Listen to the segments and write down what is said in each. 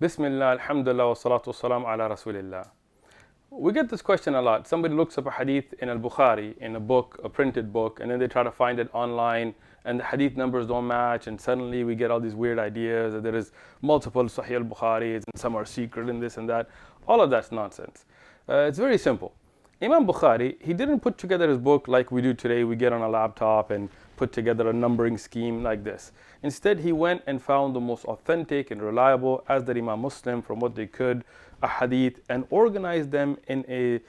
Bismillah, alhamdulillah, wa salatu wa salam ala rasulillah. We get this question a lot. Somebody looks up a hadith in al-Bukhari, in a book, a printed book, and then they try to find it online, and the hadith numbers don't match, and suddenly we get all these weird ideas that there is multiple Sahih al-Bukharis, and some are secret and this and that. All of that's nonsense. It's very simple. Imam Bukhari, he didn't put together his book like we do today. We get on a laptop and put together a numbering scheme like this. Instead, he went and found the most authentic and reliable, as did Imam Muslim, from what they could, a hadith, and organized them in a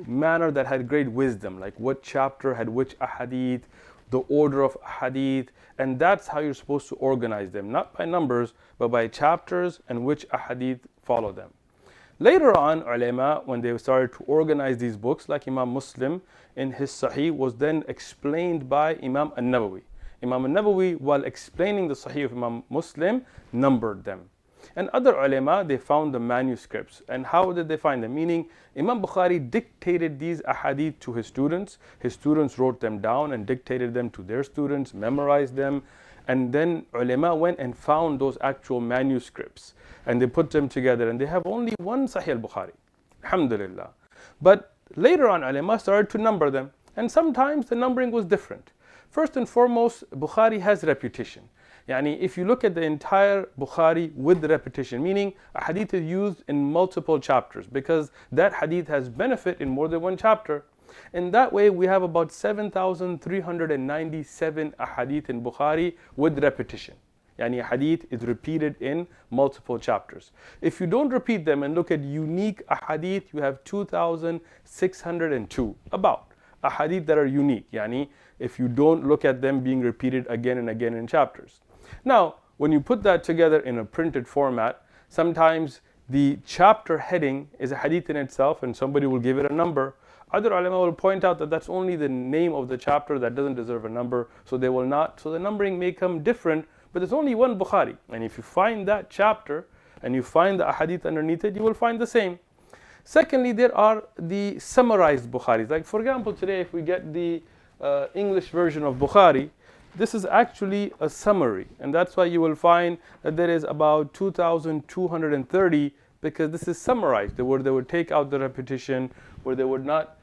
manner that had great wisdom, like what chapter had which ahadith, the order of ahadith, and that's how you're supposed to organize them, not by numbers, but by chapters and which ahadith follow them. Later on, ulama, when they started to organize these books, like Imam Muslim in his Sahih, was then explained by Imam al-Nawawi. Imam al-Nawawi, while explaining the Sahih of Imam Muslim, numbered them. And other ulama, they found the manuscripts. And how did they find them? Meaning, Imam Bukhari dictated these ahadith to his students. His students wrote them down and dictated them to their students, memorized them. And then ulama went and found those actual manuscripts. And they put them together. And they have only one Sahih al-Bukhari. Alhamdulillah. But later on, ulama started to number them. And sometimes the numbering was different. First and foremost, Bukhari has repetition. Yani if you look at the entire Bukhari with the repetition, meaning a hadith is used in multiple chapters because that hadith has benefit in more than one chapter. In that way, we have about 7,397 ahadith in Bukhari with repetition. Yani a hadith is repeated in multiple chapters. If you don't repeat them and look at unique ahadith, you have 2,602 about ahadith that are unique. Yani if you don't look at them being repeated again and again in chapters. Now, when you put that together in a printed format, sometimes the chapter heading is a hadith in itself and somebody will give it a number. Other ulama will point out that that's only the name of the chapter that doesn't deserve a number, so they will not. So the numbering may come different, but there's only one Bukhari. And if you find that chapter and you find the hadith underneath it, you will find the same. Secondly, there are the summarized Bukharis. Like for example, today if we get the English version of Bukhari, this is actually a summary, and that's why you will find that there is about 2,230 because this is summarized, where they would take out the repetition, where they would not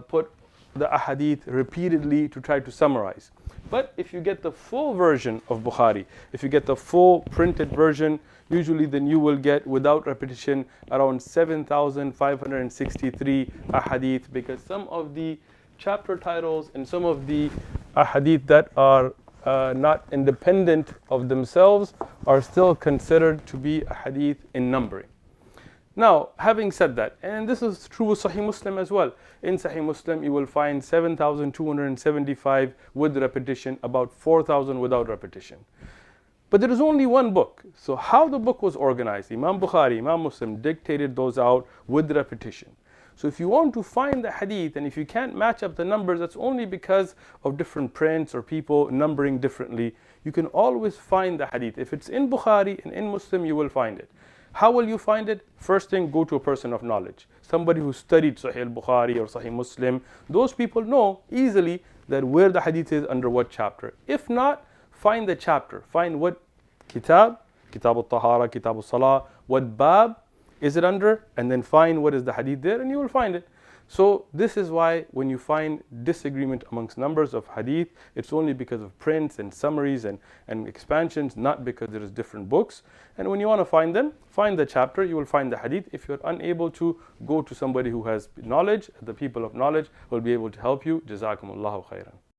put the ahadith repeatedly to try to summarize. But if you get the full version of Bukhari, if you get the full printed version, usually then you will get, without repetition, around 7,563 ahadith, because some of the chapter titles and some of the ahadith that are not independent of themselves are still considered to be a hadith in numbering. Now, having said that, and this is true with Sahih Muslim as well. In Sahih Muslim, you will find 7,275 with repetition, about 4,000 without repetition. But there is only one book. So how the book was organized, Imam Bukhari, Imam Muslim dictated those out with repetition. So if you want to find the hadith and if you can't match up the numbers, that's only because of different prints or people numbering differently. You can always find the hadith. If it's in Bukhari and in Muslim, you will find it. How will you find it? First thing, go to a person of knowledge. Somebody who studied Sahih al-Bukhari or Sahih Muslim. Those people know easily that where the hadith is under what chapter. If not, find the chapter. Find what kitab al-Tahara, kitab al-Salah, what bab is it under, and then find what is the hadith there and you will find it. So this is why when you find disagreement amongst numbers of hadith, it's only because of prints and summaries and expansions, not because there is different books. And when you want to find them, find the chapter, you will find the hadith. If you're unable to, go to somebody who has knowledge. The people of knowledge will be able to help you. Jazakumullahu khairan.